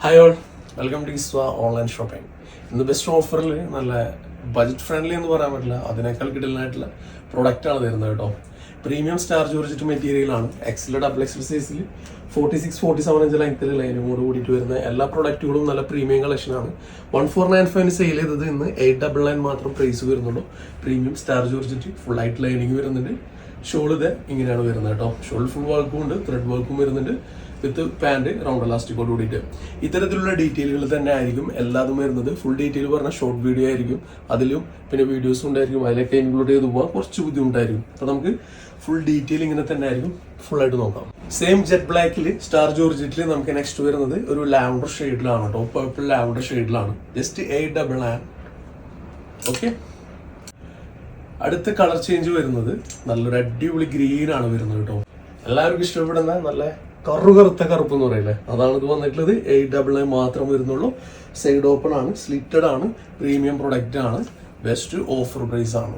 Hi all, welcome to Iswa online shopping. ഇന്ന് best ഓഫറിൽ നല്ല ബജറ്റ് ഫ്രണ്ട്ലി എന്ന് പറയാൻ പറ്റില്ല, അതിനേക്കാൾ കിടലായിട്ടുള്ള പ്രൊഡക്റ്റാണ് തരുന്നത് കേട്ടോ. പ്രീമിയം സ്റ്റാർ ജോർജറ്റ് മെറ്റീരിയലാണ്. എക്സിൽ ഡബിൾ എക്സൽ സൈസിൽ 46-47 ഇഞ്ച് ലെങ്ത്തിൽ ലൈനിങ്ങോട് കൂടിയിട്ട് വരുന്ന എല്ലാ പ്രൊഡക്റ്റുകളും നല്ല പ്രീമിയം കളക്ഷനാണ്. 1495 സെയിൽ ചെയ്തത് ഇന്ന് 899 മാത്രം പ്രൈസ് വരുന്നുള്ളൂ. പ്രീമിയം സ്റ്റാർ ജോർജറ്റ് ഫുൾ ആയിട്ട് ലൈനിങ് വരുന്നുണ്ട്. ഷോൾ ഇത് ഇങ്ങനെയാണ് വരുന്നത് കേട്ടോ. ഷോൾ ഫുൾ വർക്കും ഉണ്ട്, ത്രെഡ് വർക്കും വരുന്നുണ്ട്, വിത്ത് പാൻറ് റൗണ്ട് എലാസ്റ്റിക്കോട് കൂടിയിട്ട്. ഇത്തരത്തിലുള്ള ഡീറ്റെയിലുകൾ തന്നെ ആയിരിക്കും എല്ലാതും വരുന്നത്. ഫുൾ ഡീറ്റെയിൽ പറഞ്ഞാൽ ഷോർട്ട് വീഡിയോ ആയിരിക്കും, അതിലും പിന്നെ വീഡിയോസും ഉണ്ടായിരിക്കും. അതിലൊക്കെ ഇൻക്ലൂഡ് ചെയ്ത് പോകാൻ കുറച്ച് ബുദ്ധിമുട്ടായിരിക്കും. അപ്പോൾ നമുക്ക് ഫുൾ ഡീറ്റെയിൽ ഇങ്ങനെ തന്നെ ആയിരിക്കും ഫുൾ ആയിട്ട് നോക്കാം. സെയിം ജെറ്റ് ബ്ലാക്കിൽ സ്റ്റാർ ജോർജറ്റിൽ നമുക്ക് നെക്സ്റ്റ് വരുന്നത് ഒരു ലാവൻഡർ ഷെയ്ഡിലാണ് കേട്ടോ. പർപ്പിൾ ലാവൻഡർ ഷെയ്ഡിലാണ്. ജസ്റ്റ് 899. ഓക്കെ, അടുത്ത കളർ ചേഞ്ച് വരുന്നത് നല്ലൊരു അടിപൊളി ഗ്രീൻ ആണ് വരുന്നത് കേട്ടോ. എല്ലാവർക്കും ഇഷ്ടപ്പെടുന്ന നല്ല കറുകറുത്ത കറുപ്പ് എന്ന് പറയില്ലേ, അതാണ് ഇത് വന്നിട്ടുള്ളത്. 899 മാത്രം വരുന്നുള്ളൂ. സൈഡ് ഓപ്പൺ ആണ്, സ്ലിറ്റഡ് ആണ്, പ്രീമിയം പ്രൊഡക്റ്റ് ആണ്, ബെസ്റ്റ് ഓഫർ പ്രൈസ് ആണ്.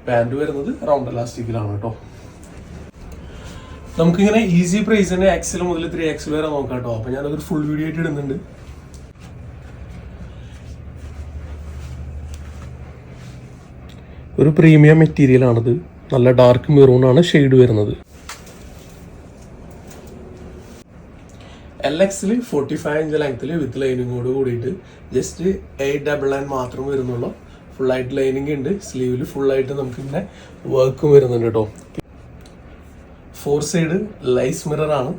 പാൻറ് വരുന്നത് റൗണ്ട് എലാസ്റ്റിക്കിലാണ് കേട്ടോ. നമുക്കിങ്ങനെ ഈസി പ്രൈസിന് എക്സൽ മുതൽ 3XL വരെ നോക്കാം കേട്ടോ. അപ്പൊ ഞാനതൊരു ഫുൾ വീഡിയോ ആയിട്ട് ഇടുന്നുണ്ട്. ഒരു പ്രീമിയം മെറ്റീരിയൽ ആണിത്. നല്ല ഡാർക്ക് മെറൂൺ ആണ് ഷെയ്ഡ് വരുന്നത്. LXൽ 45 ഇഞ്ച് ലെങ്ത്തിൽ വിത്ത് ലൈനിങ്ങോട് കൂടിയിട്ട് ജസ്റ്റ് 899 മാത്രം വരുന്നുള്ളൂ. ഫുള്ളായിട്ട് ലൈനിങ് ഉണ്ട്. സ്ലീവിൽ ഫുള്ളായിട്ട് നമുക്കിങ്ങനെ വർക്കും വരുന്നുണ്ട് കേട്ടോ. 4 സൈഡ് ലൈസ് മിറർ ആണ്.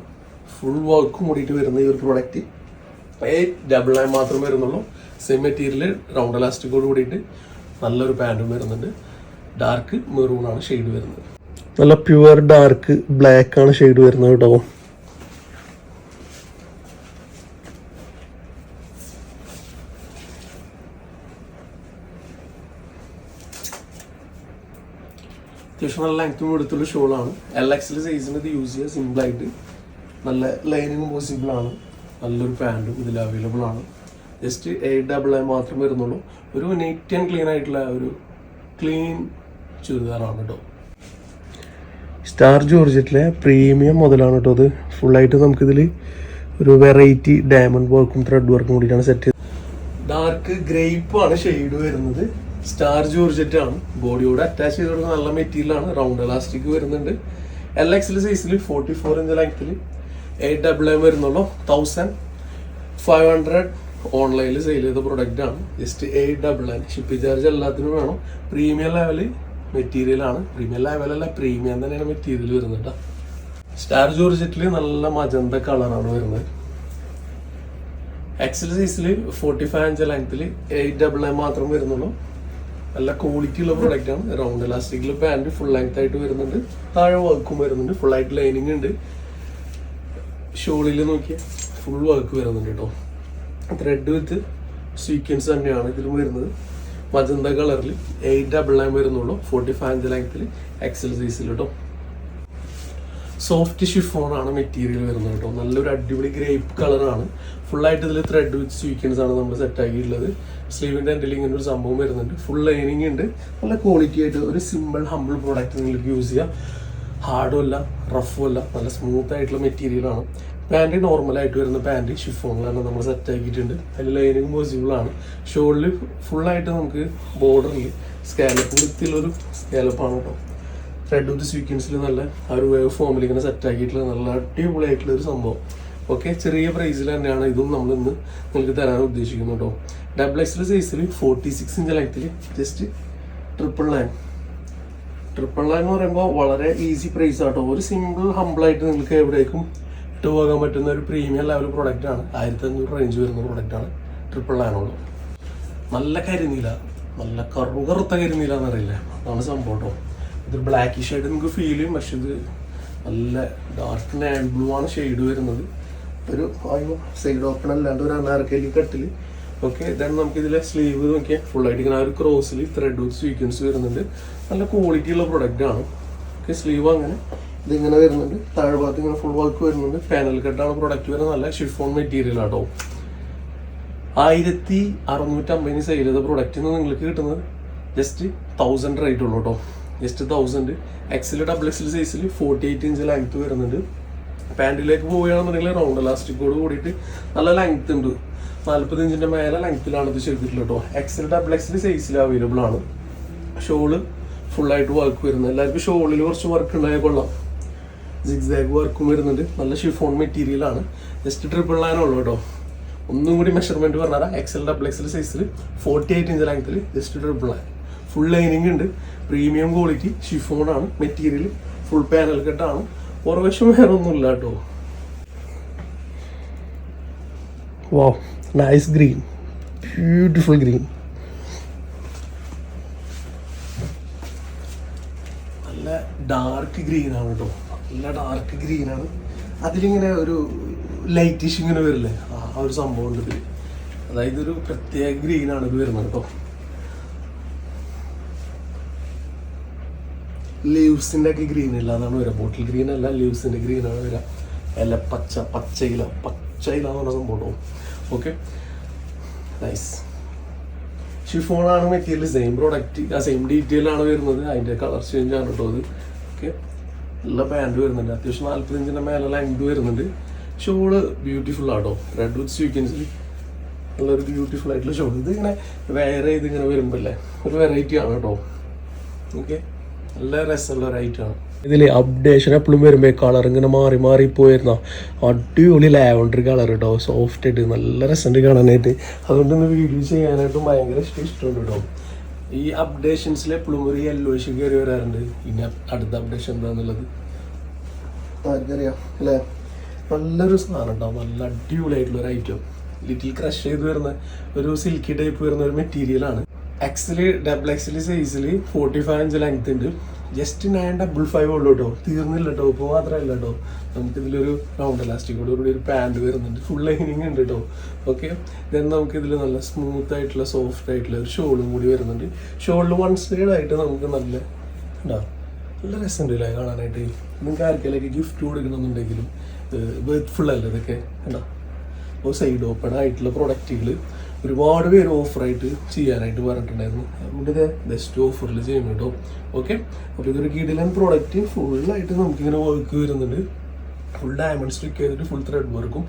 ഫുൾ വർക്കും കൂടിയിട്ട് വരുന്ന ഈ ഒരു പ്രൊഡക്റ്റ് 899 മാത്രം വരുന്നുള്ളൂ. സെയിം മെറ്റീരിയൽ റൗണ്ട് എലാസ്റ്റിക്കോട് കൂടിയിട്ട് നല്ലൊരു പാൻറ്റും വരുന്നുണ്ട്. ഡാർക്ക് മെറൂൺ ആണ് ഷെയ്ഡ് വരുന്നത്. നല്ല പ്യുവർ ഡാർക്ക് ബ്ലാക്ക് ആണ് ഷെയ്ഡ് വരുന്നത് കേട്ടോ. അത്യാവശ്യം നല്ല ലെങ്ത്തും എടുത്തുള്ള ഷോളാണ്. LXL സൈസിന് ഇത് യൂസ് ചെയ്യുക സിമ്പിളായിട്ട്. നല്ല ലൈനിങ്ങും പോസിബിൾ ആണ്. നല്ലൊരു പാൻറ്റും ഇതിൽ അവൈലബിൾ ആണ്. ജസ്റ്റ് 899 മാത്രം വരുന്നുള്ളൂ. ഒരു നീറ്റ് ആൻഡ് ക്ലീൻ ആയിട്ടുള്ള ഒരു ക്ലീൻ ചുരിദാറാണ് കേട്ടോ. സ്റ്റാർ ജോർജറ്റിലെ പ്രീമിയം മുതലാണ് കേട്ടോ. അത് ഫുള്ളായിട്ട് നമുക്കിതിൽ ഒരു വെറൈറ്റി ഡയമണ്ട് വർക്കും ത്രെഡ് വർക്കും കൂടിയിട്ടാണ് സെറ്റ് ചെയ്തത്. ഡാർക്ക് ഗ്രേപ്പ് ആണ് ഷെയ്ഡ് വരുന്നത്. സ്റ്റാർ ജോർജറ്റ് ആണ്. ബോഡിയോട് അറ്റാച്ച് ചെയ്ത് കൊടുക്കുന്ന നല്ല മെറ്റീരിയലാണ്. റൗണ്ട് എലാസ്റ്റിക് വരുന്നുണ്ട്. LXL സൈസിൽ 44 ഇഞ്ച് ലെങ്ത്തിൽ 899 വരുന്നുള്ളൂ. 1500 ഓൺലൈനിൽ സെയിൽ ചെയ്ത പ്രൊഡക്റ്റ് ആണ്. ജസ്റ്റ് 899. ഷിപ്പിംഗ് ചാർജ് എല്ലാത്തിനും വേണം. പ്രീമിയം ലെവൽ മെറ്റീരിയൽ ആണ്. പ്രീമിയം ലെവലല്ല, പ്രീമിയം തന്നെയാണ് മെറ്റീരിയൽ വരുന്നത്. സ്റ്റാർ ജോർജറ്റിൽ നല്ല മജന്ത കളറാണ് വരുന്നത്. XL സൈസിൽ 45 ഇഞ്ച് ലെങ്ത്തിൽ 899 മാത്രം വരുന്നുള്ളൂ. നല്ല ക്വാളിറ്റി ഉള്ള പ്രൊഡക്റ്റ് ആണ്. റൗണ്ട് എലാസ്റ്റിക്കിൽ പാൻറ് ഫുൾ ലെങ്ത് ആയിട്ട് വരുന്നുണ്ട്. താഴെ വർക്കും വരുന്നുണ്ട്. ഫുൾ ആയിട്ട് ലൈനിങ് ഉണ്ട്. ഷോളിൽ നോക്കിയാൽ ഫുൾ വർക്ക് വരുന്നുണ്ട് കേട്ടോ. ത്രെഡ് വിത്ത് സീക്വൻസ് തന്നെയാണ് ഇതിലും വരുന്നത്. മജന്ത കളറിൽ 899 വരുന്നുള്ളൂ. 45 ഇഞ്ച് ലെങ്ത്തിൽ XL സൈസിൽ കേട്ടോ. സോഫ്റ്റ് ഷിഫോൺ ആണ് മെറ്റീരിയൽ വരുന്നത് കേട്ടോ. നല്ലൊരു അടിപൊളി ഗ്രേപ്പ് കളറാണ്. ഫുള്ളായിട്ട് ഇതിൽ ത്രെഡ് വിത്ത് സ്വീക്വൻസ് ആണ് നമ്മൾ സെറ്റ് ആക്കിയിട്ടുള്ളത്. സ്ലീവിൻ്റെ എൻഡിൽ ഇങ്ങനെ ഒരു സംഭവം വരുന്നുണ്ട്. ഫുൾ ലൈനിങ് ഉണ്ട്. നല്ല ക്വാളിറ്റി ആയിട്ട് ഒരു സിമ്പിൾ ഹമ്പിൾ പ്രോഡക്റ്റ് നിങ്ങൾക്ക് യൂസ് ചെയ്യാം. ഹാർഡും അല്ല, റഫും അല്ല, നല്ല സ്മൂത്ത് ആയിട്ടുള്ള മെറ്റീരിയലാണ്. പാൻറ് നോർമലായിട്ട് വരുന്ന പാൻറ് ഷിഫോണിലാണ് നമ്മൾ സെറ്റ് ആക്കിയിട്ടുണ്ട്. അതിൽ ലൈനിങ് പോസിബിൾ ആണ്. ഷോളിൽ ഫുള്ളായിട്ട് നമുക്ക് ബോർഡറിൽ സ്കാലപ്പ് വൃത്തിയുള്ളൊരു സ്കാലപ്പാണ് കേട്ടോ. ത്രെഡ് വിത്ത് സ്വീക്വൻസിൽ നല്ല ആ ഒരു വേവ് ഫോമിൽ ഇങ്ങനെ സെറ്റ് ആക്കിയിട്ടുള്ള നല്ല അടിപൊളിയായിട്ടുള്ള ഒരു സംഭവം. ഓക്കെ, ചെറിയ പ്രൈസിൽ തന്നെയാണ് ഇതും നമ്മൾ ഇന്ന് നിങ്ങൾക്ക് തരാൻ ഉദ്ദേശിക്കുന്നത് കേട്ടോ. XL സൈസിൽ 46 ഇഞ്ച് ലെങ്ത്തിൽ ജസ്റ്റ് 999. 999 എന്ന് പറയുമ്പോൾ വളരെ ഈസി പ്രൈസ് ആട്ടോ. ഒരു സിമ്പിൾ ഹമ്പിളായിട്ട് നിങ്ങൾക്ക് എവിടേക്കും ഇട്ട് പോകാൻ പറ്റുന്ന ഒരു പ്രീമിയം ലെവൽ പ്രൊഡക്റ്റ് ആണ്. 1500 റേഞ്ച് വരുന്ന പ്രൊഡക്റ്റ് ആണ് 999 ഉള്ളൂ. നല്ല കരിനീല, നല്ല കറുകറുത്ത കരിനീല എന്നറിയില്ല, അതാണ് സംഭവം കേട്ടോ. ഇത് ബ്ലാക്കിഷ് ആയിട്ട് നിങ്ങൾക്ക് ഫീൽ ചെയ്യും. പക്ഷെ ഇത് നല്ല ഡാർക്ക് നാവി ബ്ലൂ ആണ് ഷെയ്ഡ് വരുന്നത്. ഒരു സൈഡ് ഓപ്പൺ അല്ലാണ്ട് ഒരു അനാർക്കലി കട്ടിൽ. ഓക്കെ, ഇതാണ് നമുക്ക് ഇതിലെ സ്ലീവ് നോക്കിയാൽ ഫുള്ളായിട്ട് ഇങ്ങനെ ആ ഒരു ക്രോസിൽ ത്രെഡ് വിത്ത് സ്വീക്വൻസ് വരുന്നുണ്ട്. നല്ല ക്വാളിറ്റി ഉള്ള പ്രൊഡക്റ്റ് ആണ്. ഓക്കെ, സ്ലീവ് അങ്ങനെ ഇതിങ്ങനെ വരുന്നുണ്ട്. താഴ്ഭാഗത്ത് ഇങ്ങനെ ഫുൾ വർക്ക് വരുന്നുണ്ട്. പാനൽ കട്ടാണ് പ്രൊഡക്റ്റ് വരുന്നത്. നല്ല ഷിഫോൺ മെറ്റീരിയൽ ആട്ടോ. 1650 സെയിൽ ചെയ്ത പ്രൊഡക്റ്റിന് നിങ്ങൾക്ക് കിട്ടുന്നത് ജസ്റ്റ് 1000 റേറ്റ് ഉള്ളൂ കേട്ടോ. ജസ്റ്റ് 1000. XL XL സൈസിൽ 48 ഇഞ്ച് ലെങ്ത് വരുന്നുണ്ട്. പാൻറ്റിലേക്ക് പോവുകയാണെന്നുണ്ടെങ്കിൽ റൗണ്ട് ഇലാസ്റ്റിക്കോട് കൂടിയിട്ട് നല്ല ലെങ്ത് ഉണ്ട്. 40 ഇഞ്ചിൻ്റെ മേലെ ലെങ്ത്തിലാണ് ഇത് ചെയ്തിട്ടുള്ളത് കേട്ടോ. എക്സൽ ഡബിൾ എക്സൽ സൈസിൽ അവൈലബിൾ ആണ്. ഷോള് ഫുള്ളായിട്ട് വർക്ക് വരുന്നത്. എല്ലാവർക്കും ഷോളിൽ കുറച്ച് വർക്ക് ഉണ്ടായാൽ കൊള്ളാം. സിഗ്സാഗ് വർക്കും വരുന്നുണ്ട്. നല്ല ഷിഫോൺ മെറ്റീരിയലാണ്. ജസ്റ്റ് 999 ഉള്ളൂ കേട്ടോ. ഒന്നും കൂടി മെഷർമെൻറ്റ് പറഞ്ഞാൽ എക്സൽ ഡബിൾ എക്സൽ സൈസിൽ 48 ഇഞ്ച് ലെങ്ത്തിൽ ജസ്റ്റ് 999. ഫുൾ ലൈനിങ് ഉണ്ട്. പ്രീമിയം ക്വാളിറ്റി ഷിഫോണാണ് മെറ്റീരിയൽ. ഫുൾ പാനൽ കട്ടാണ്. പുറവശം വേറെ ഒന്നുമില്ല കേട്ടോ. വാ, നൈസ് ഗ്രീൻ, ബ്യൂട്ടിഫുൾ ഗ്രീൻ. നല്ല ഡാർക്ക് ഗ്രീൻ ആണ് കേട്ടോ. നല്ല ഡാർക്ക് ഗ്രീൻ ആണ്. അതിലിങ്ങനെ ഒരു ലൈറ്റിഷ് ഇങ്ങനെ വരില്ലേ, ആ ഒരു സംഭവം ഉണ്ട് ഇതിൽ. അതായത് ഒരു പ്രത്യേക ഗ്രീൻ ആണ് ഇത് വരുന്നത് കേട്ടോ. ലീവ്സിൻ്റെ ഒക്കെ ഗ്രീൻ ഇല്ല, അതാണ് വരിക. ബോട്ടിൽ ഗ്രീൻ അല്ല, ലീവ്സിൻ്റെ ഗ്രീൻ ആണ് വരിക. അല്ല പച്ചയില എന്ന് പറഞ്ഞ സംഭവം. Okay, nice. ഷിഫോണാണ് മെറ്റീരിയൽ. സെയിം പ്രോഡക്റ്റ്, ആ സെയിം ഡീറ്റെയിൽ ആണ് വരുന്നത്. അതിൻ്റെ കളർ ചേഞ്ച് ആണ് കേട്ടോ ഇത്. ഓക്കെ, നല്ല പാൻറ് വരുന്നുണ്ട്. അത്യാവശ്യം 40 ഇഞ്ചിൻ്റെ മേലെ ലെങ്ത് വരുന്നുണ്ട്. ഷോള് ബ്യൂട്ടിഫുൾ ആട്ടോ. റെഡ് വിത്ത് സ്വീക്വൻസിൽ നല്ലൊരു ബ്യൂട്ടിഫുൾ ആയിട്ടുള്ള ഷോൾ. ഇത് ഇങ്ങനെ വേറെ ഇതിങ്ങനെ വരുമ്പോഴല്ലേ ഒരു വെറൈറ്റി ആണ് കേട്ടോ. ഓക്കെ, നല്ല രസമുള്ള ഒരു ഐറ്റമാണ്. ഇതിൽ അപ്ഡേഷൻ എപ്പോഴും വരുമ്പോൾ കളർ ഇങ്ങനെ മാറി പോയിരുന്ന അടിപൊളി ലാവൻഡർ കളർ കേട്ടോ. സോഫ്റ്റ് ആയിട്ട് നല്ല രസമുണ്ട് കാണാനായിട്ട്. അതുകൊണ്ട് ഇന്ന് വീഡിയോ ചെയ്യാനായിട്ടും ഭയങ്കര ഇഷ്ടമുണ്ട് കേട്ടോ. ഈ അപ്ഡേഷൻസിൽ എപ്പോഴും ഒരു യെല്ലോയിഷ് കയറി വരാറുണ്ട്. ഇനി അടുത്ത അപ്ഡേഷൻ എന്താണെന്നുള്ളത് ആർക്കറിയാം അല്ലേ? നല്ലൊരു സാധനം ഉണ്ടാവും. നല്ല അടിപൊളിയായിട്ടുള്ള ഒരു ഐറ്റം. ലിറ്റിൽ ക്രഷ് ചെയ്ത് വരുന്ന ഒരു സിൽക്കി ടൈപ്പ് വരുന്ന ഒരു മെറ്റീരിയലാണ്. എക്സല് ഡബിൾ എക്സല് സൈസിൽ 45 ഇഞ്ച് ലെങ്ത് ഉണ്ട്. ജസ്റ്റ് 955 ഉള്ളൂ കേട്ടോ. തീർന്നില്ല കേട്ടോ. ഇപ്പോൾ മാത്രമല്ല കേട്ടോ, നമുക്കിതിലൊരു റൗണ്ട് ഇലാസ്റ്റിക്കോട് കൂടി ഒരു പാൻറ് വരുന്നുണ്ട്. ഫുൾ ലൈനിങ് ഉണ്ട് കേട്ടോ. ഓക്കെ, ദെൻ നമുക്കിതിൽ നല്ല സ്മൂത്ത് ആയിട്ടുള്ള സോഫ്റ്റ് ആയിട്ടുള്ള ഒരു ഷോളും കൂടി വരുന്നുണ്ട്. ഷോളിൽ 1 സൈഡ് ആയിട്ട് നമുക്ക് നല്ല നല്ല രസമുണ്ട് അല്ലേ കാണാനായിട്ട്. നിങ്ങൾക്ക് ആർക്കെങ്കിലൊക്കെ ഗിഫ്റ്റ് കൊടുക്കണമെന്നുണ്ടെങ്കിലും വെർത്ത്ഫുൾ അല്ലേ ഇതൊക്കെ കണ്ടോ. അപ്പോൾ സൈഡ് ഓപ്പൺ ആയിട്ടുള്ള പ്രൊഡക്റ്റുകൾ ഒരുപാട് പേര് ഓഫറായിട്ട് ചെയ്യാനായിട്ട് പറഞ്ഞിട്ടുണ്ടായിരുന്നു. അതുകൊണ്ട് ഇത് ബെസ്റ്റ് ഓഫറിൽ ചെയ്യുന്നു കേട്ടോ. ഓക്കെ, അപ്പോൾ ഇതൊരു കിടിലൻ പ്രോഡക്റ്റ്. ഫുള്ളായിട്ട് നമുക്കിങ്ങനെ വർക്ക് വരുന്നുണ്ട്. ഫുൾ ഡയമണ്ട് സ്റ്റിക്ക് ചെയ്തിട്ട് ഫുൾ ത്രെഡ് വർക്കും.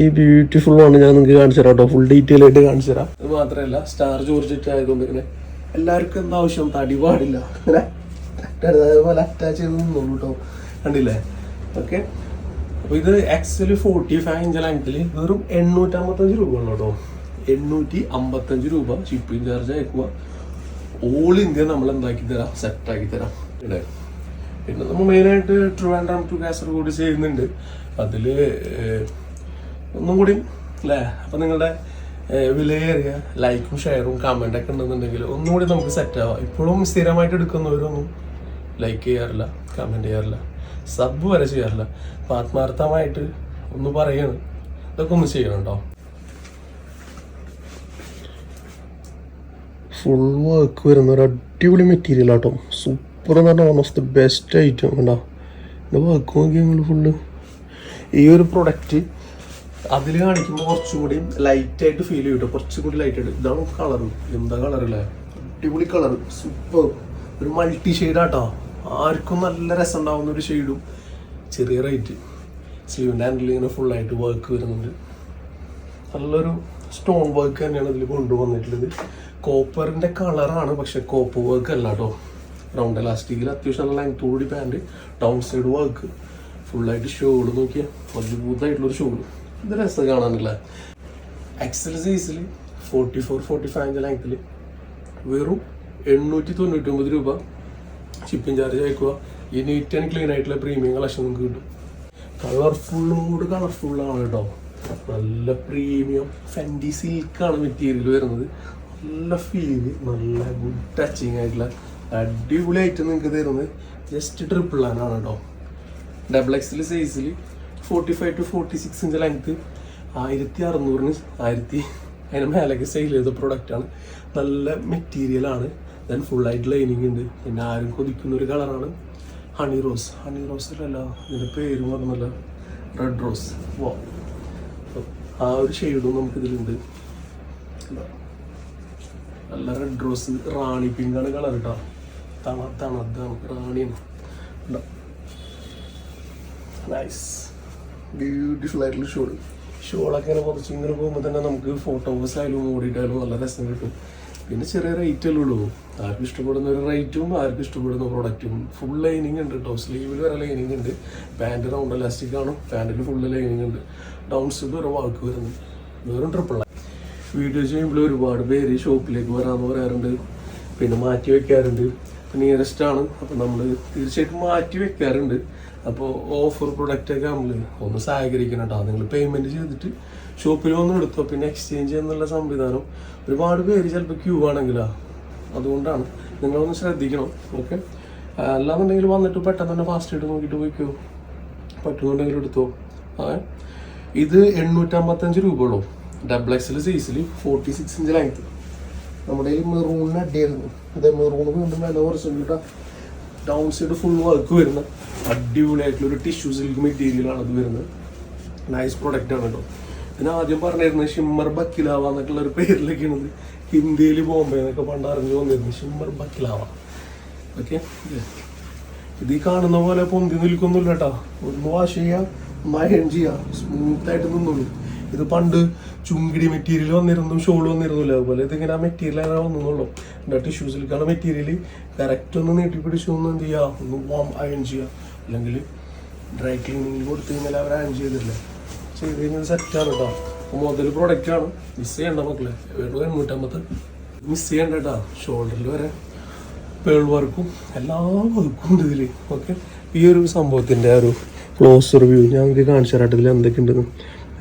ഈ ബ്യൂട്ടിഫുൾ ആണ് ഞാൻ നിങ്ങൾക്ക് കാണിച്ചു തരാം കേട്ടോ. ഫുൾ ഡീറ്റെയിൽ ആയിട്ട് കാണിച്ചു തരാം. അത് മാത്രമല്ല സ്റ്റാർ ജോർജറ്റ് ആയതുകൊണ്ട് ഇങ്ങനെ എല്ലാവർക്കും എന്താ ആവശ്യം, തടി പാടില്ല, ഇങ്ങനെ അതേപോലെ അറ്റാച്ച് ചെയ്ത് നിന്നോളൂ കേട്ടോ. കണ്ടില്ലേ? ഓക്കെ, അപ്പോൾ ഇത് എക്സല് 45 ഇഞ്ച് ലെങ്ത്തിൽ വെറും 855 രൂപ ഉള്ളൂ കേട്ടോ. 855 രൂപ ഷിപ്പിംഗ് ചാർജ് അയക്കുക. ഓൾ ഇന്ത്യ നമ്മൾ എന്താക്കി തരാം, സെറ്റാക്കി തരാം. പിന്നെ നമ്മൾ മെയിനായിട്ട് ട്രിവാൻഡ്രം ടു കാസർഗോഡ് ചെയ്യുന്നുണ്ട്. അതിൽ ഒന്നും കൂടി അല്ലേ. അപ്പം നിങ്ങളുടെ വിലയേറിയ ലൈക്കും ഷെയറും കമൻ്റൊക്കെ ഉണ്ടെന്നുണ്ടെങ്കിൽ ഒന്നും കൂടി നമുക്ക് സെറ്റാവാം. ഇപ്പോഴും സ്ഥിരമായിട്ട് എടുക്കുന്നവരൊന്നും ലൈക്ക് ചെയ്യാറില്ല, കമൻറ്റ് ചെയ്യാറില്ല, സബ് വരെ ചെയ്യാറില്ല. അപ്പം ആത്മാർത്ഥമായിട്ട് ഒന്ന് പറയണം, ഇതൊക്കെ ഒന്ന് ചെയ്യണം കേട്ടോ. ഫുൾ വർക്ക് വരുന്ന ഒരു അടിപൊളി മെറ്റീരിയൽ ആട്ടോ. സൂപ്പർ എന്ന് പറഞ്ഞാൽ one of the best item കണ്ടോ. ഇത് വർക്ക് നോക്കി ഞങ്ങൾ ഫുള്ള്. ഈ ഒരു പ്രൊഡക്റ്റ് അതിൽ കാണിക്കുമ്പോൾ കുറച്ചും കൂടി ലൈറ്റായിട്ട് ഫീൽ ചെയ്യും കേട്ടോ. കുറച്ചും കൂടി ലൈറ്റായിട്ട്. ഇതാണ് കളറ്. എന്താ കളറല്ലേ, അടിപൊളി കളറ്, സൂപ്പർ. ഒരു മൾട്ടി ഷെയ്ഡാട്ടോ. ആർക്കും നല്ല രസം ഉണ്ടാവുന്ന ഒരു ഷെയ്ഡും. ചെറിയ റേറ്റ്. സ്ലീവിൻ്റെ ഹാൻഡിൽ ഇങ്ങനെ ഫുള്ളായിട്ട് വർക്ക് വരുന്നുണ്ട്. നല്ലൊരു സ്റ്റോൺ വർക്ക് തന്നെയാണ് ഇതിൽ കൊണ്ടുവന്നിട്ടുള്ളത്. കോപ്പറിൻ്റെ കളറാണ്, പക്ഷെ കോപ്പർ വർക്ക് അല്ല കേട്ടോ. റൗണ്ട് എലാസ്റ്റിക്കിൽ അത്യാവശ്യം നല്ല ലെങ്ത് കൂടി പാൻറ്, ഡൗൺ സൈഡ് വർക്ക്, ഫുള്ളായിട്ട് ഷോള് നോക്കിയാൽ മജബൂത്തായിട്ടുള്ളൊരു ഷോള്. ഇത് രസം കാണാനില്ല. എക്സൽ സൈസിൽ 44-45 ഇഞ്ച് ലെങ്ത്തിൽ വെറും 899 രൂപ ഷിപ്പിംഗ് ചാർജ് അയക്കുക. ഈ നീറ്റ് ആൻഡ് ക്ലീൻ ആയിട്ടുള്ള പ്രീമിയം കളക്ഷൻ നിങ്ങൾക്ക് കിട്ടും. കളർഫുള്ളോട് കളർഫുള്ളാണ് കേട്ടോ. നല്ല പ്രീമിയം ഫെൻഡി സിൽക്കാണ് മെറ്റീരിയൽ വരുന്നത്. നല്ല ഫീല്, നല്ല ഗുഡ് ടച്ചിങ് ആയിട്ടുള്ള അടിപൊളി ഐറ്റം നിങ്ങൾക്ക് തരുന്നത് ജസ്റ്റ് 999 കേട്ടോ. ഡബിൾ എക്സിൽ സൈസിൽ 45-46 ഇഞ്ച് ലെങ്ത്ത് 1600 അതിന് മേലേക്ക് സെയിൽ ചെയ്ത പ്രൊഡക്റ്റാണ്. നല്ല മെറ്റീരിയലാണ്. ദെൻ ഫുള്ളായിട്ട് ലൈനിങ് ഉണ്ട്. പിന്നെ ആരും കൊതിക്കുന്ന ഒരു കളറാണ് ഹണി റോസ്. ഹണി റോസിലല്ല, ഇതിൻ്റെ പേര് പറഞ്ഞല്ല, റെഡ് റോസ്. ആ ഒരു ഷെയ്ഡും നമുക്കിതിലുണ്ട്. നല്ല റെഡ് റോസ്, റാണി പിങ്കാണ് കളർ കേട്ടോ. തണുത്താണ് റാണിയാണ്. നൈസ്. ബ്യൂട്ടിഫുൾ ആയിട്ടുള്ള ഷോളൊക്കെ ഇങ്ങനെ കുറച്ച് ഇങ്ങനെ പോകുമ്പോൾ തന്നെ നമുക്ക് ഫോട്ടോസ് ആയാലും ഓടിയിട്ടായാലും നല്ല രസം കിട്ടും. പിന്നെ ചെറിയ റേറ്റല്ലേ ഉള്ളൂ. ആർക്കും ഇഷ്ടപ്പെടുന്ന ഒരു റേറ്റും ആർക്കും ഇഷ്ടപ്പെടുന്ന പ്രൊഡക്റ്റും. ഫുൾ ലൈനിങ് ഉണ്ട് കേട്ടോ, സ്ലീവിൽ വരെ ലൈനിങ് ഉണ്ട്. പാൻറ് റൗണ്ട് എലാസ്റ്റിക് ആണ്, പാൻറ്റിൽ ഫുള്ള് ലൈനിങ് ഉണ്ട്. ഡൗൺ സൈഡ് വരെ വാക്ക് വരുന്നുണ്ട്. വെറും ട്രിപ്പിൾ. വീഡിയോ ചെയ്യുമ്പോൾ ഒരുപാട് പേര് ഷോപ്പിലേക്ക് വരാമെന്ന് പറയാറുണ്ട്, പിന്നെ മാറ്റി വെക്കാറുണ്ട്. നിയറസ്റ്റ് ആണ്, അപ്പോൾ നമ്മൾ തീർച്ചയായിട്ടും മാറ്റി വെക്കാറുണ്ട്. അപ്പോൾ ഓഫർ പ്രൊഡക്റ്റൊക്കെ നമ്മൾ ഒന്ന് സഹകരിക്കണം കേട്ടോ. നിങ്ങൾ പേയ്മെൻറ്റ് ചെയ്തിട്ട് ഷോപ്പിൽ വന്ന് എടുത്തോ, പിന്നെ എക്സ്ചേഞ്ച് എന്നുള്ള സംവിധാനം ഒരുപാട് പേര് ചിലപ്പോൾ ക്യൂ ആണെങ്കിലാ, അതുകൊണ്ടാണ് നിങ്ങളൊന്ന് ശ്രദ്ധിക്കണം. ഓക്കെ, അല്ലാന്നുണ്ടെങ്കിൽ വന്നിട്ട് പെട്ടെന്ന് തന്നെ ഫാസ്റ്റ് ആയിട്ട് നോക്കിയിട്ട് പോയിക്കോ, പറ്റുന്നുണ്ടെങ്കിൽ എടുത്തോ. ഇത് 855 രൂപ ഉള്ളൂ. ഡബിൾ എക്സൽ സൈസിൽ 46 ഇഞ്ച് ലെങ്ത്. നമ്മുടെ ഈ മെറൂണിന് അടിയായിരുന്നു. ഇതേ മെറൂണ് വീണ്ടും വില കുറച്ചിട്ട് ഡൗൺ സൈഡ് ഫുൾ വർക്ക് വരുന്ന അടിപൊളിയായിട്ടുള്ള ഒരു ടിഷ്യൂ സിൽക്ക് മെറ്റീരിയലാണ് അത് വരുന്നത്. നൈസ് പ്രൊഡക്റ്റ് ആണ് കേട്ടോ. പിന്നെ ആദ്യം പറഞ്ഞിരുന്നത് ഷിമ്മർ ബക്കിലാവ എന്നൊക്കെയുള്ള ഒരു പേരിലൊക്കെയാണ് ഹിന്ദിയിൽ ബോംബെ എന്നൊക്കെ പണ്ട് അറിഞ്ഞു വന്നിരുന്നു. ഷിമ്മർ ബക്കിലാവ. ഓക്കെ, ഇത് ഈ കാണുന്ന പോലെ പൊന്തി നിൽക്കൊന്നുമില്ല കേട്ടോ. ഒന്ന് വാഷ് ചെയ്യുക, ഒന്ന് അയൺ ചെയ്യുക, സ്മൂത്തായിട്ട് നിന്നോളൂ. ഇത് പണ്ട് ചുങ്കിടി മെറ്റീരിയൽ വന്നിരുന്നു, ഷോൾ വന്നിരുന്നില്ല. അതുപോലെ ഇതിങ്ങനെ മെറ്റീരിയൽ അങ്ങനെ വന്നുള്ളൂ. ടിഷ്യൂ സിൽക്കാണ് മെറ്റീരിയൽ. കറക്റ്റ് ഒന്ന് നീട്ടിപ്പിടിച്ചു ഒന്ന് എന്ത് ചെയ്യുക, ഒന്ന് വാം അയൺ ചെയ്യുക, അല്ലെങ്കിൽ ഡ്രൈ ക്ലീനിങ്ങിൽ കൊടുത്തു കഴിഞ്ഞാൽ അവർ അയൺ ചെയ്തില്ല, ചെയ്ത് കഴിഞ്ഞാൽ സെറ്റാണ് കേട്ടോ. മുതൽ പ്രൊഡക്റ്റാണ്, മിസ് ചെയ്യണ്ട മക്കളെ. വെറും 850 മിസ് ചെയ്യണ്ട കേട്ടോ. ഷോൾഡറിൽ വരെ പേൾ വർക്കും എല്ലാ വർക്കും ഉണ്ട് ഇതിൽ. ഓക്കെ, ഈ ഒരു സംഭവത്തിൻ്റെ ഒരു ക്ലോസ് റിവ്യൂ ഞാൻ നിങ്ങൾക്ക് കാണിച്ചു തരാം. ഇതിൽ എന്തൊക്കെയുണ്ടെന്ന്.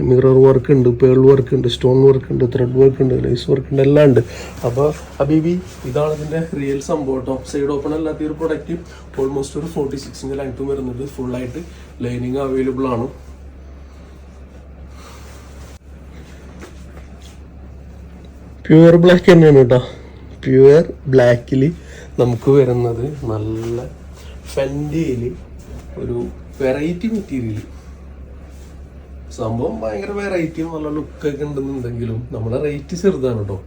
മിറർ വർക്ക് ഉണ്ട്, പേൾ വർക്ക് ഉണ്ട്, സ്റ്റോൺ വർക്ക് ഉണ്ട്, ത്രെഡ് വർക്ക് ഉണ്ട്, ലേസ് വർക്ക് ഉണ്ട്, എല്ലാം ഉണ്ട്. അപ്പോൾ അബീബി ഇതാണ് ഇതിൻ്റെ റിയൽ സംഭവം കേട്ടോ. സൈഡ് ഓപ്പൺ അല്ലാത്ത ഒരു പ്രൊഡക്റ്റ് ഓൾമോസ്റ്റ് ഒരു 46 ഇഞ്ച് ലെങ്ത്തും വരുന്നുണ്ട്. ഫുള്ളായിട്ട് ലൈനിങ് അവൈലബിൾ ആണ്. പ്യുവർ ബ്ലാക്ക് തന്നെയാണ് കേട്ടോ. പ്യുവർ ബ്ലാക്കിൽ നമുക്ക് വരുന്നത് നല്ല ഫെൻഡിയിൽ ഒരു വെറൈറ്റി മെറ്റീരിയൽ. സംഭവം ഭയങ്കര വെറൈറ്റിയും നല്ല ലുക്കൊക്കെ ഉണ്ടെന്നുണ്ടെങ്കിലും നമ്മുടെ റേറ്റ് ചെറുതാണ് കേട്ടോ.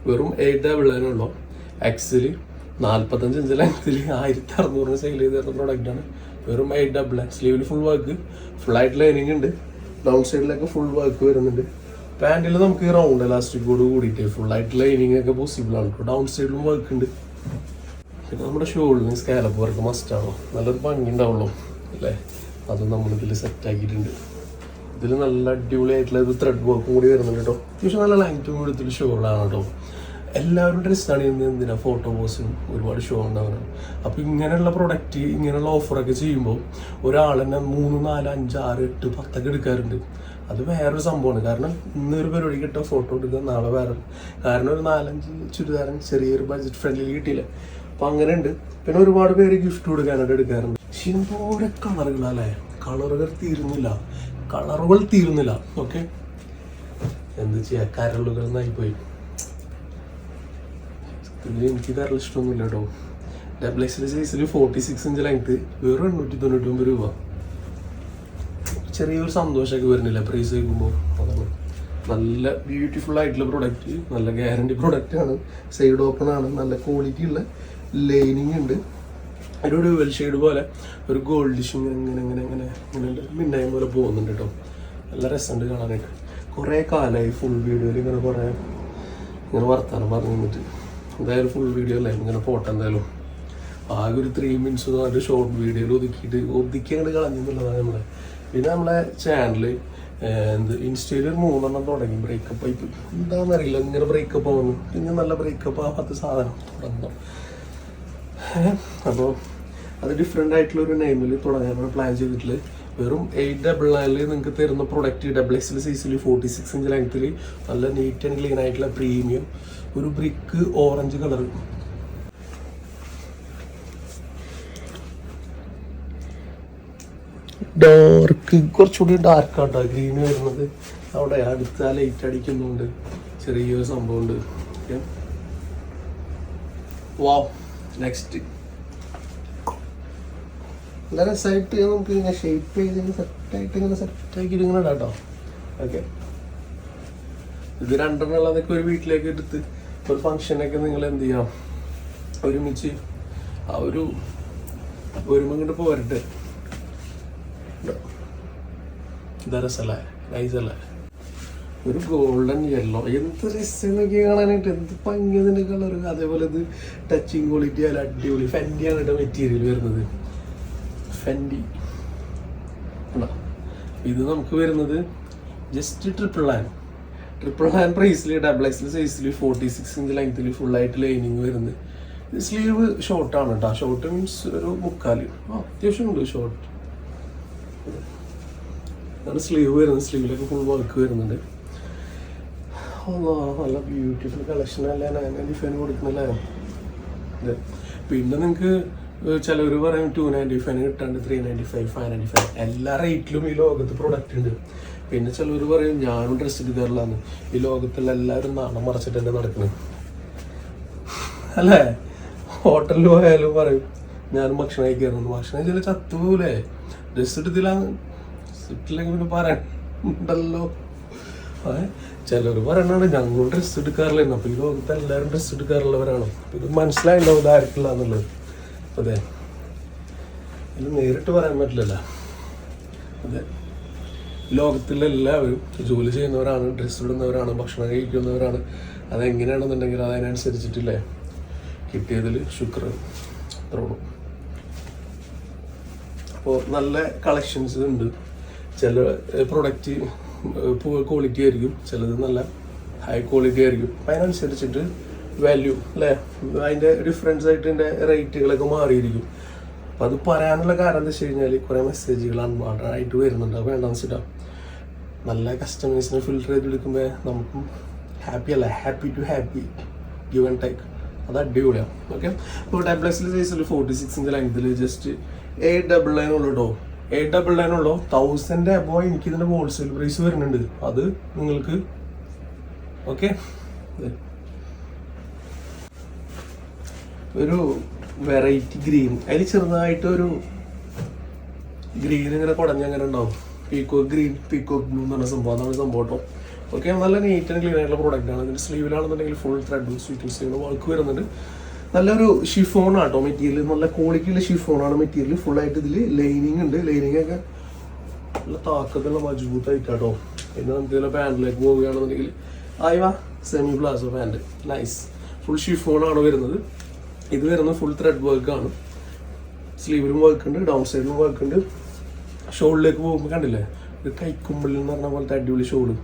വെറും 8 എക്സില് 45 ഇഞ്ച് ലെങ്ത്തിൽ 1600 സെയിൽ ചെയ്ത് തരുന്ന പ്രോഡക്റ്റാണ്. വെറും 8 സ്ലീവിൽ ഫുൾ വർക്ക്, ഫുള്ളായിട്ട് ലൈനിങ് ഉണ്ട്. ഡൗൺ സൈഡിലൊക്കെ ഫുൾ വർക്ക് വരുന്നുണ്ട്. പാൻറ്റിൽ നമുക്ക് ഈ റൗണ്ട് എലാസ്റ്റിക്കോട് കൂടിയിട്ട് ഫുള്ളായിട്ട് ലൈനിങ് ഒക്കെ പോസിബിൾ ആണ് കേട്ടോ. ഡൗൺ സൈഡിലും വർക്ക് ഉണ്ട്. പിന്നെ നമ്മുടെ ഷോളിന് സ്കാലപ്പ് വർക്ക് മസ്റ്റാണോ, നല്ലൊരു ഭംഗി ഉണ്ടാവുള്ളൂ അല്ലേ. അതും നമ്മളിതിൽ സെറ്റാക്കിയിട്ടുണ്ട്. ഇതിൽ നല്ല അടിപൊളിയായിട്ടുള്ള ഒരു ത്രെഡ് വർക്കും കൂടി വരുന്നുണ്ട് കേട്ടോ. അത്യാവശ്യം നല്ല ലെങ്ത്തും കൊടുത്തൊരു ഷോളാണ് കേട്ടോ. എല്ലാവരും ഡ്രസ്സാണ് എന്തിനാ ഫോട്ടോ പോസിനും ഒരുപാട് ഷോ ഉണ്ടാവുന്നത്. അപ്പോൾ ഇങ്ങനെയുള്ള പ്രൊഡക്റ്റ് ഇങ്ങനെയുള്ള ഓഫറൊക്കെ ചെയ്യുമ്പോൾ ഒരാൾ തന്നെ 3, 4, 5, 6, 8, 10 ഒക്കെ എടുക്കാറുണ്ട്. അത് വേറൊരു സംഭവമാണ്. കാരണം ഇന്നൊരു പരിപാടി കിട്ടുക, ഫോട്ടോ എടുക്കുക, നാളെ വേറെ. കാരണം ഒരു 4-5 ചുരിദാരൻ ചെറിയൊരു ബഡ്ജറ്റ് ഫ്രണ്ട്ലി കിട്ടിയില്ല. അപ്പം അങ്ങനെ ഉണ്ട്. പിന്നെ ഒരുപാട് പേര് ഗിഫ്റ്റ് കൊടുക്കാനായിട്ട് എടുക്കാറുണ്ട്. ശിമ്പോടെ കളറുകളല്ലേ, കളറുകൾ തീരുന്നില്ല. ഓക്കെ, എന്ത് ചെയ്യാ, കരളുകൾ എന്നായിപ്പോയി. ഇതിൽ എനിക്ക് കരൾ ഇഷ്ടമൊന്നുമില്ല കേട്ടോ. ഡബിൾ എക്സൽ സൈസിൽ 46 ഇഞ്ച് ലെങ്ത്ത് വെറും 899 രൂപ. ചെറിയൊരു സന്തോഷമൊക്കെ വരുന്നില്ല പ്രൈസ് കേൾക്കുമ്പോൾ. അതാണ് നല്ല ബ്യൂട്ടിഫുൾ ആയിട്ടുള്ള പ്രൊഡക്റ്റ്, നല്ല ഗ്യാരണ്ടി പ്രൊഡക്റ്റാണ്. സൈഡ് ഓപ്പൺ ആണ്, നല്ല ക്വാളിറ്റി ഉള്ള ലൈനിങ് ഉണ്ട്. ഒരു ഡ്യുവൽ ഷെയ്ഡ് പോലെ ഒരു ഗോൾഡിഷും ഇങ്ങനെ മിന്നായ പോലെ പോകുന്നുണ്ട് കേട്ടോ. നല്ല രസമുണ്ട് കാണാനായിട്ട്. കുറേ കാലമായി ഫുൾ വീഡിയോയിൽ ഇങ്ങനെ വർത്താനം പറഞ്ഞു നിന്നിട്ട്. എന്തായാലും ഫുൾ വീഡിയോ അല്ലേ, ഇങ്ങനെ ഫോട്ടോ എന്തായാലും ആകെ ഒരു 3 മിനിറ്റ്സ് പറഞ്ഞിട്ട് ഷോർട്ട് വീഡിയോയിൽ ഒതുക്കി അങ്ങോട്ട് കളഞ്ഞെന്നുള്ളതാണ് നമ്മളെ. പിന്നെ നമ്മളെ ചാനല് ഇൻസ്റ്റയിൽ 3 തുടങ്ങി. ബ്രേക്കപ്പ് ആയി എന്താണെന്നറിയില്ല, ഇങ്ങനെ ബ്രേക്കപ്പ് ആവുന്നു. പിന്നെ നല്ല ബ്രേക്കപ്പ് ആവാത്ത സാധനം തുടങ്ങണം. അപ്പോൾ അത് ഡിഫറെൻ്റ് ആയിട്ടുള്ള ഒരു നെയിമിൽ തുടങ്ങാനാണ് പ്ലാൻ ചെയ്തിട്ടുള്ളത്. വെറും 899 നിങ്ങൾക്ക് തരുന്ന പ്രൊഡക്റ്റ് ഡബിൾ എക്സൽ സൈസിൽ 46 ഇഞ്ച് ലെങ്ത്തിൽ നല്ല നീറ്റ് ആൻഡ് ക്ലീൻ ആയിട്ടുള്ള പ്രീമിയം ഒരു ബ്രിക്ക് ഓറഞ്ച് കളർ. കുറച്ചുകൂടി ഡാർക്കാട്ടോ ഗ്രീൻ വരുന്നത്. അവിടെ അടുത്ത ലൈറ്റ് അടിക്കുന്നുണ്ട്, ചെറിയൊരു സംഭവമുണ്ട്. വാവ്, നെക്സ്റ്റ് നല്ല രസമായിട്ട് നമുക്ക് ഇങ്ങനെ ഷേപ്പ് ചെയ്ത് സെറ്റാക്കിയിട്ട് ഇങ്ങനെ ഇടാം കേട്ടോ. ഓക്കെ, ഇത് 2 ഉള്ളതൊക്കെ ഒരു വീട്ടിലേക്ക് എടുത്ത് ഒരു ഫംഗ്ഷനൊക്കെ നിങ്ങൾ എന്ത് ചെയ്യാം, ഒരുമിച്ച് ആ ഒരു ഒരുമ ഇങ്ങോട്ട് പോരട്ടെ. ഇതാ രസമല്ലേ, നൈസല്ലേ? ഒരു ഗോൾഡൻ യെല്ലോ, എന്ത് രസമൊക്കെ കാണാനായിട്ട്, എന്ത് ഭംഗിയതിൻ്റെ കളർ. അതേപോലെ ഇത് ടച്ചിങ് ക്വാളിറ്റി ആയാലും അടിപൊളി. ഫെൻഡിയാണ് കേട്ടോ മെറ്റീരിയൽ വരുന്നത്, ഫെൻഡി. ഇത് നമുക്ക് വരുന്നത് ജസ്റ്റ് ട്രിപ്പിൾ ഹാൻഡ് പ്രൈസിൽ, ഡബിൾ എക്സിൽ സൈസിൽ, 46 ഇഞ്ച് ലെങ്ത്തിൽ ഫുള്ളായിട്ട് ലൈനിങ് വരുന്നത്. സ്ലീവ് ഷോർട്ടാണ് കേട്ടോ. ഷോർട്ട് മീൻസ് ഒരു 3/4, അത്യാവശ്യം ഉണ്ട് ഷോർട്ട്. അതാണ് സ്ലീവ് വരുന്നത്. സ്ലീവിലൊക്കെ ഫുൾ വർക്ക് വരുന്നുണ്ട്. നല്ല ബ്യൂട്ടിഫുൾ കളക്ഷൻ അല്ലേ, 995 കൊടുക്കുന്നല്ലേ. പിന്നെ നിങ്ങൾക്ക് ചിലവർ പറയും 295 കിട്ടാണ്ട് 395, 595, എല്ലാ റേറ്റിലും ഈ ലോകത്ത് പ്രൊഡക്റ്റ് ഉണ്ട്. പിന്നെ ചിലവർ പറയും ഞാനും ഡ്രസ്സ് എടുക്കാറില്ലാന്ന്. ഈ ലോകത്തുള്ള എല്ലാവരും നാണം മറച്ചിട്ട് തന്നെ നടക്കുന്നത് അല്ലേ. ഹോട്ടലിൽ പോയാലും പറയും ഞാനും ഭക്ഷണം കഴിക്കാറുണ്ട്. ഭക്ഷണം ചില ചത്തുപോലെ ഡ്രസ്സ് ഇട്ടില്ലെങ്കിൽ പിന്നെ പറയണ്ടല്ലോ. ചിലർ പറയണാണ് ഞങ്ങൾ ഡ്രസ്സ് എടുക്കാറില്ല. അപ്പോൾ ഈ ലോകത്ത് എല്ലാവരും ഡ്രസ്സ് എടുക്കാറുള്ളവരാണ്. ഇത് മനസ്സിലായിട്ടുണ്ടാവും ഇതായിരിക്കില്ല എന്നുള്ളത്. അതെ, ഇത് നേരിട്ട് പറയാൻ പറ്റില്ലല്ലോ. അതെ, ലോകത്തിലെ എല്ലാവരും ജോലി ചെയ്യുന്നവരാണ്, ഡ്രസ്സ് ഇടുന്നവരാണ്, ഭക്ഷണം കഴിക്കുന്നവരാണ്. അതെങ്ങനെയാണെന്നുണ്ടെങ്കിൽ അതിനനുസരിച്ചിട്ടില്ലേ കിട്ടിയതിൽ ശുക്ർ അത്രയുള്ളൂ. അപ്പോൾ നല്ല കളക്ഷൻസ് ഉണ്ട്. ചില പ്രൊഡക്റ്റ് പൂർ ക്വാളിറ്റി ആയിരിക്കും, ചിലത് നല്ല ഹൈ ക്വാളിറ്റി ആയിരിക്കും. അപ്പം അതിനനുസരിച്ചിട്ട് വാല്യൂ അല്ലേ, അതിൻ്റെ ഡിഫറൻസ് ആയിട്ട് അതിൻ്റെ റേറ്റുകളൊക്കെ മാറിയിരിക്കും. അപ്പം അത് പറയാനുള്ള കാരണം എന്താ വെച്ച് കഴിഞ്ഞാൽ കുറേ മെസ്സേജുകൾ അൺവാണ്ടഡായിട്ട് വരുന്നുണ്ട്. അത് വേണ്ടെന്ന് വെച്ചിട്ടാണ്. നല്ല കസ്റ്റമേഴ്സിനെ ഫിൽറ്റർ ചെയ്തെടുക്കുമ്പോൾ നമുക്കും ഹാപ്പി അല്ല, happy to happy, give and take. അത് അടിപൊളിയാണ്. ഓക്കെ, ഇപ്പോൾ ഡബിൾ എക്സിൽ സൈസിൽ 46 ഇഞ്ച് ലെങ്ത്തിൽ ജസ്റ്റ് 899 ഉള്ളൂ കേട്ടോ. 899 ഉള്ളൂ. 1000 അബോവ് എനിക്കിതിൻ്റെ ഹോൾസെയിൽ പ്രൈസ് വരുന്നുണ്ട്. അത് നിങ്ങൾക്ക് ഓക്കെ. ഒരു വെറൈറ്റി ഗ്രീൻ, അതിൽ ചെറുതായിട്ടൊരു ഗ്രീൻ ഇങ്ങനെ കുടഞ്ഞങ്ങനെ ഉണ്ടാവും. പീക്കോക്ക് ഗ്രീൻ, പീക്കോക്ക് ബ്ലൂ എന്ന് പറഞ്ഞ സംഭവം, അതാണ് സംഭവം കേട്ടോ. ഓക്കെ, നല്ല നീറ്റ് ആൻഡ് ക്ലീൻ ആയിട്ടുള്ള പ്രോഡക്റ്റാണ്. ഇതിൻ്റെ സ്ലീവിലാണെന്നുണ്ടെങ്കിൽ ഫുൾ ത്രെഡ് സ്വീറ്റ് സ്ലീവിന് വർക്ക് വരുന്നുണ്ട്. നല്ലൊരു ഷിഫോണാട്ടോ മെറ്റീരിയൽ, നല്ല ക്വാളിറ്റിയുള്ള ഷിഫോണാണ് മെറ്റീരിയൽ. ഫുള്ളായിട്ട് ഇതിൽ ലൈനിങ് ഉണ്ട്. ലൈനിങ് ഒക്കെ നല്ല താക്കത്തുള്ള മജബൂത്തായിട്ടാട്ടോ. പിന്നെ നമുക്ക് ഇതിലെ പാൻറ്റിലേക്ക് പോവുകയാണെന്നുണ്ടെങ്കിൽ semi palazzo pant, nice. Full ഷിഫോണാണ് വരുന്നത്. ഇത് വരുന്നത് ഫുൾ ത്രെഡ് വർക്കാണ്. സ്ലീവിലും വർക്ക് ഉണ്ട്, ഡൗൺ സൈഡിലും വർക്ക് ഉണ്ട്. ഷോളിലേക്ക് പോകുമ്പോൾ കണ്ടില്ലേ, ഒരു കൈക്കുമ്പിളിൽ എന്ന് പറഞ്ഞ പോലത്തെ അടിപൊളി ഷോള്.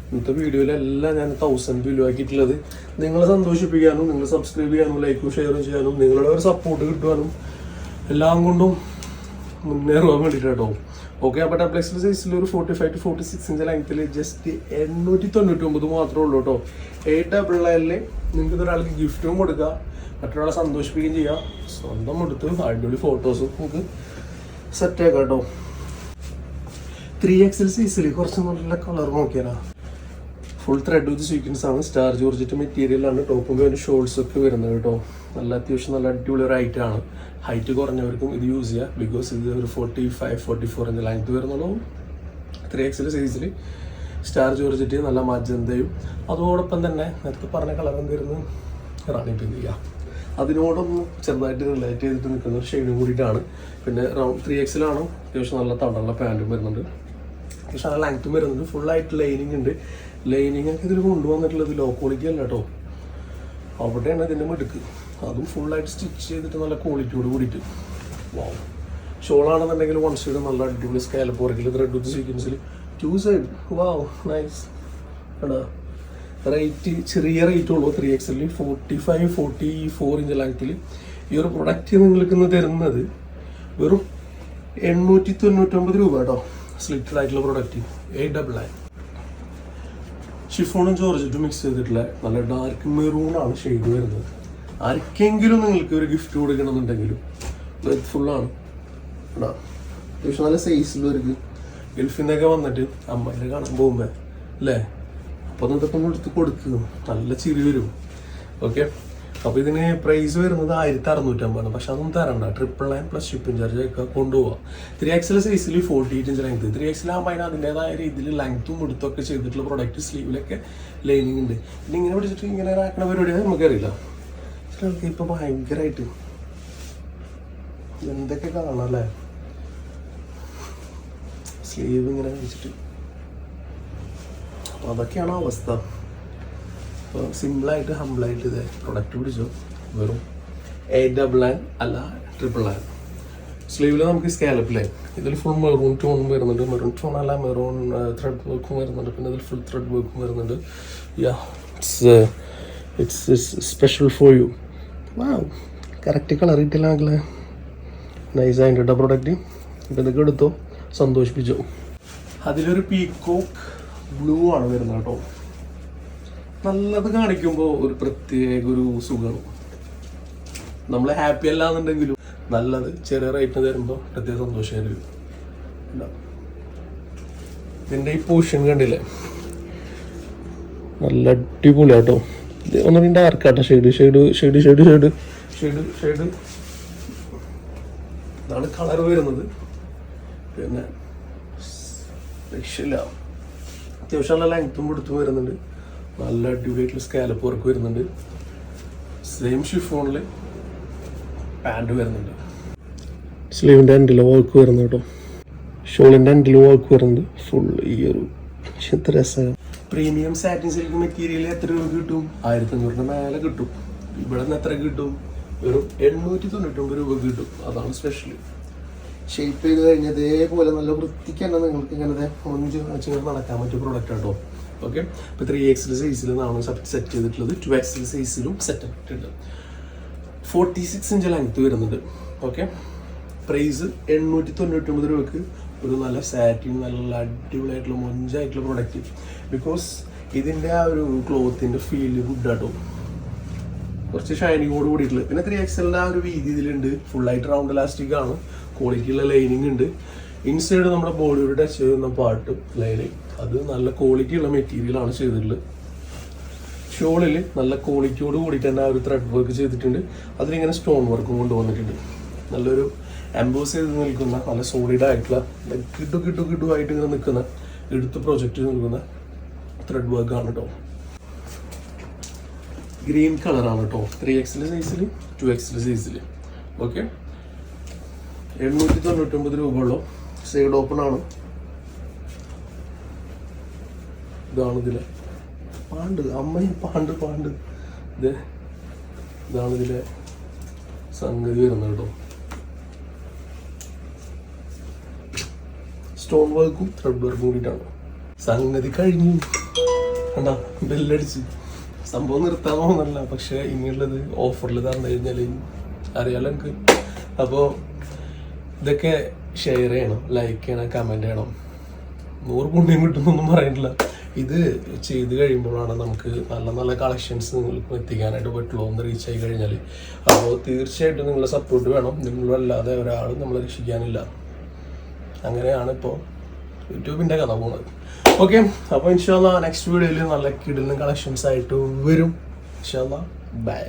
ഇന്നത്തെ വീഡിയോയിലെല്ലാം ഞാൻ 1000 ബിലോ ആക്കിയിട്ടുള്ളത് നിങ്ങളെ സന്തോഷിപ്പിക്കാനും, നിങ്ങൾ സബ്സ്ക്രൈബ് ചെയ്യാനും, ലൈക്കും ഷെയറും ചെയ്യാനും, നിങ്ങളുടെ ഒരു സപ്പോർട്ട് കിട്ടുവാനും എല്ലാം കൊണ്ടും മുന്നേറുവാൻ വേണ്ടിയിട്ടോ. ഓക്കെ, അപ്പോൾ ഡബിൾ എക്സ് സൈസിൽ ഒരു 45 to 46 ഇഞ്ച് ലെങ്ത്തിൽ ജസ്റ്റ് 899 മാത്രമേ ഉള്ളൂ കേട്ടോ. 899 നിങ്ങൾക്ക് ഇതൊരാൾക്ക് ഗിഫ്റ്റും കൊടുക്കുക, മറ്റൊരാളെ സന്തോഷിപ്പിക്കുകയും ചെയ്യാം. സ്വന്തം എടുത്ത് അടിപൊളി ഫോട്ടോസും നമുക്ക് സെറ്റാക്കാം കേട്ടോ. 3XL സൈസിൽ കുറച്ച് നല്ല കളർ നോക്കിയാലോ. ഫുൾ ത്രെഡ് വിത്ത് സീക്വൻസ് ആണ്. സ്റ്റാർ ജോർജറ്റ് മെറ്റീരിയലാണ്. ടോപ്പും വേണ്ടി ഷോൾസ് ഒക്കെ വരുന്നത് കേട്ടോ. നല്ല അത്യാവശ്യം നല്ല അടിപൊളി ഒരു ഐറ്റാണ്. ഹൈറ്റ് കുറഞ്ഞവർക്കും ഇത് യൂസ് ചെയ്യാം. ബിക്കോസ് ഇത് ഒരു 45-44 ഇഞ്ച് ലെങ്ത് വരുന്നുള്ളൂ. 3XL സൈസിൽ സ്റ്റാർ ജോർജറ്റ് നല്ല മജന്തയും അതോടൊപ്പം തന്നെ നേരത്തെ പറഞ്ഞ കളർ എന്തായിരുന്നു, റാണി പിങ്ക് ചെയ്യാം. അതിനോടൊന്നും ചെറുതായിട്ട് റിലേറ്റ് ചെയ്തിട്ട് നിൽക്കുന്ന ഒരു ഷെയ്ഡും കൂടിയിട്ടാണ്. പിന്നെ റൗണ്ട് 3XL ആണ്. അത്യാവശ്യം നല്ല തണ്ടുള്ള പാൻറ്റും വരുന്നുണ്ട്. പക്ഷെ ആ ലെങ്ത്തും വരുന്നുണ്ട്. ഫുള്ളായിട്ട് ലൈനിങ് ഉണ്ട്. ലൈനിങ് ഒക്കെ ഇതിൽ കൊണ്ടുവന്നിട്ടുള്ളത് ലോ ക്വാളിറ്റി അല്ല കേട്ടോ. അവിടെയാണ് ഇതിൻ്റെ മിടുക്ക്. അതും ഫുള്ളായിട്ട് സ്റ്റിച്ച് ചെയ്തിട്ട് നല്ല ക്വാളിറ്റിയോട് കൂടിയിട്ട്. വാവ്, ഷോളാണെന്നുണ്ടെങ്കിൽ 1 സൈഡ് നല്ല അടിപൊളി സ്കാലപ്പ് വർക്കിൽ ത്രെഡ് വിത്ത് സീക്വൻസിൽ 2 സൈഡ്. Wow, nice. എടാ റേറ്റ് ചെറിയ റേറ്റ് ഉള്ളൂ. 3XL 45-44 ഇഞ്ച് ലെങ്ത്തിൽ ഈ ഒരു പ്രൊഡക്റ്റ് നിങ്ങൾക്ക് ഇന്ന് തരുന്നത് വെറും 899 രൂപ കേട്ടോ. സ്ലിറ്റഡ് ആയിട്ടുള്ള പ്രൊഡക്റ്റ് 899. ഷിഫോണും ജോർജറ്റും മിക്സ് ചെയ്തിട്ടുള്ള നല്ല ഡാർക്ക് മെറൂണാണ് ഷെയ്ഡ് വരുന്നത്. ആർക്കെങ്കിലും നിങ്ങൾക്ക് ഒരു ഗിഫ്റ്റ് കൊടുക്കണമെന്നുണ്ടെങ്കിലും ഫുള്ളാണ് കേട്ടോ. അത്യാവശ്യം നല്ല സൈസിലുള്ളവർക്ക് ഗൾഫിൽ നിന്നൊക്കെ വന്നിട്ട് അമ്മേനെ കാണാൻ പോകുമ്പോൾ അല്ലേ, അപ്പോൾ ഇതൊക്കെ എടുത്ത് കൊടുക്കുക, നല്ല ചിരി വരും. ഓക്കെ, അപ്പോൾ ഇതിന് പ്രൈസ് വരുന്നത് 1650. പക്ഷെ അതൊന്നും തരണ്ട. 999 പ്ലസ് ഷിപ്പിംഗ് ചാർജ് ഒക്കെ കൊണ്ടുപോകാം. 3XL സൈസിൽ 48 ഇഞ്ച് ലെങ്ത്. 3XL ആകുമ്പോൾ അതിന് അതിൻ്റെതായ രീതിയിൽ ലെങ്ത്തും എടുത്തൊക്കെ ചെയ്തിട്ടുള്ള പ്രൊഡക്റ്റ്. സ്ലീവിലൊക്കെ ലൈനിങ് ഉണ്ട്. പിന്നെ ഇങ്ങനെ പിടിച്ചിട്ട് ഇങ്ങനെ ആക്കണ പരിപാടിയാണ് നമുക്കറിയില്ല. ചിലർക്ക് ഇപ്പോൾ ഭയങ്കരമായിട്ട് എന്തൊക്കെ കാണാം അല്ലേ, സ്ലീവ് ഇങ്ങനെ വെച്ചിട്ട് അതൊക്കെയാണ് അവസ്ഥ. അപ്പോൾ സിമ്പിളായിട്ട് ഹംബിളായിട്ട് ഇത് പ്രൊഡക്റ്റ് പിടിച്ചു. വെറും 899 അല്ല 999. സ്ലീവിൽ നമുക്ക് സ്കാലപ്പില്ലേ, ഇതിൽ ഫുൾ മെറൂൺ ടോണും വരുന്നുണ്ട്. മെറൂൺ ടോൺ അല്ല, മെറൂൺ ത്രെഡ് വർക്കും വരുന്നുണ്ട്. പിന്നെ ഇതിൽ ഫുൾ ത്രെഡ് വർക്കും വരുന്നുണ്ട്. Yeah, it's special for you. Wow, correct colour കിട്ടില്ല. നൈസായിട്ട് കേട്ടോ പ്രൊഡക്റ്റ്. ഇപ്പം ഇതൊക്കെ എടുത്തോ, സന്തോഷിപ്പിച്ചോ. അതിലൊരു പീക്കോക്ക് ബ്ലൂ ആണ് വരുന്നത് കേട്ടോ. നല്ലത് കാണിക്കുമ്പോൾ ഒരു പ്രത്യേക ഒരു സുഖമാണ്. നമ്മൾ ഹാപ്പി അല്ല എന്നുണ്ടെങ്കിലും നല്ലത് ചെറിയ റേറ്റിന് തരുമ്പോൾ പ്രത്യേക സന്തോഷമായിരിക്കും. ഇതിൻ്റെ ഈ പോഷൻ കണ്ടില്ലേ, നല്ല അടിപൊളിയാട്ടോ. ഇത് ഒന്നുകൂടി ഡാർക്കാട്ടോ ഷെയ്ഡ്. ഇതാണ് കളർ വരുന്നത്. പിന്നെ രക്ഷയില്ല, അത്യാവശ്യം നല്ല ലെങ്ത്തും കൊടുത്തും വരുന്നുണ്ട്. നല്ല അടിപൊളിയായിട്ടുള്ള സ്കാലപ്പ് വർക്ക് വരുന്നുണ്ട്. സെയിം ഷിഫോണിൽ പാൻറ് വരുന്നുണ്ട്. സ്ലീവിൻ്റെ എൻഡിൽ വർക്ക് വരുന്നത് കേട്ടോ. ഷോളിൻ്റെ എൻഡിൽ വർക്ക് വരുന്നുണ്ട്. ഫുൾ ഈ ഒരു എത്ര രസമാണ്. പ്രീമിയം സാറ്റിൻ സിൽക്ക് മെറ്റീരിയൽ എത്ര രൂപ കിട്ടും? 1500 മേലെ കിട്ടും. ഇവിടെ നിന്ന് എത്ര കിട്ടും? വെറും 899 രൂപ കിട്ടും. അതാണ് സ്പെഷ്യൽ. ഷേപ്പ് ചെയ്ത് കഴിഞ്ഞ ഇതേപോലെ നല്ല വൃത്തിക്ക് തന്നെ നിങ്ങൾക്ക് ഇങ്ങനെ മൊഞ്ച് വെച്ച് നടക്കാൻ പറ്റിയ പ്രോഡക്റ്റ് ആട്ടോ. ഓക്കെ, ഇപ്പോൾ 3XL സൈസിലാണ് സെറ്റ് ചെയ്തിട്ടുള്ളത്. 2XL സൈസിലും സെറ്റ് ആയിട്ടുണ്ട്. 46 ഇഞ്ച് ലെങ്ത് വരുന്നുണ്ട്. ഓക്കെ, പ്രൈസ് 899 രൂപക്ക് ഒരു നല്ല സാറ്റിൻ, നല്ല അടിപൊളിയായിട്ടുള്ള മൊഞ്ചായിട്ടുള്ള പ്രൊഡക്റ്റ്. ബിക്കോസ് ഇതിൻ്റെ ആ ഒരു ക്ലോത്തിൻ്റെ ഫീല് ഗുഡാട്ടോ. കുറച്ച് ഷൈനിങ്ങോട് കൂടിയിട്ടുള്ളത്. പിന്നെ 3XL ആ ഒരു വീതി ഇതിലുണ്ട്. ഫുള്ളായിട്ട് റൗണ്ട് ഇലാസ്റ്റിക് ആണ്. ക്വാളിറ്റിയുള്ള ലൈനിങ് ഉണ്ട്. ഇൻസൈഡ് നമ്മുടെ ബോഡിയോട് ടച്ച് ചെയ്യുന്ന പാർട്ട് ലൈനിങ്, അത് നല്ല ക്വാളിറ്റിയുള്ള മെറ്റീരിയലാണ് ചെയ്തിട്ടുള്ളത്. ഷോളിൽ നല്ല ക്വാളിറ്റിയോട് കൂടിയിട്ട് തന്നെ ആ ഒരു ത്രെഡ് വർക്ക് ചെയ്തിട്ടുണ്ട്. അതിലിങ്ങനെ സ്റ്റോൺ വർക്കും കൊണ്ടുവന്നിട്ടുണ്ട്. നല്ലൊരു എംബോസ് ചെയ്ത് നിൽക്കുന്ന നല്ല സോളിഡ് ആയിട്ടുള്ള കിട്ടുമായിട്ട് ഇങ്ങനെ നിൽക്കുന്ന എടുത്ത് പ്രൊജക്റ്റ് നിൽക്കുന്ന ത്രെഡ് വർക്കാണ് കേട്ടോ. ഗ്രീൻ കളറാണ് കേട്ടോ. 3XL സൈസിൽ 2XL സൈസിൽ. ഓക്കെ, 899 രൂപയുള്ളൂ. സൈഡ് ഓപ്പൺ ആണ്. ഇതാണ് ഇതിലെ പാണ്ട് ഇതാണ് ഇതിലെ സംഗതി വരുന്നത് കേട്ടോ. സ്റ്റോൺ വർക്കും ത്രെഡ് വർക്കും കൂടിയിട്ടാണ് സംഗതി കഴിഞ്ഞു. കണ്ടാ, ബെല്ലടിച്ച് സംഭവം നിർത്താൻ പോകുന്നല്ല. പക്ഷെ ഇനിയുള്ളത് ഓഫറിൽ തന്നു കഴിഞ്ഞാൽ അറിയാലോ എനിക്ക്. അപ്പോൾ ഇതൊക്കെ ഷെയർ ചെയ്യണം, ലൈക്ക് ചെയ്യണം, കമൻറ്റ് ചെയ്യണം. 100 പുണ്യം കിട്ടുന്നൊന്നും പറയുന്നില്ല. ഇത് ചെയ്ത് കഴിയുമ്പോഴാണ് നമുക്ക് നല്ല നല്ല കളക്ഷൻസ് നിങ്ങൾക്ക് എത്തിക്കാനായിട്ട് പറ്റുള്ളൂ. ഒന്ന് റീച്ച് ആയി കഴിഞ്ഞാൽ. അപ്പോൾ തീർച്ചയായിട്ടും നിങ്ങളുടെ സപ്പോർട്ട് വേണം. നിങ്ങളല്ലാതെ ഒരാളും നമ്മളെ രക്ഷിക്കാനില്ല. അങ്ങനെയാണ് ഇപ്പോൾ യൂട്യൂബിൻ്റെ കഥ പോകുന്നത്. ഓക്കെ, അപ്പോൾ ഇൻഷാല്ലാ നെക്സ്റ്റ് വീഡിയോയിൽ നല്ല കിടിലൻ കളക്ഷൻസ് ആയിട്ട് വരും. ഇൻഷാല്ലാ ബൈ.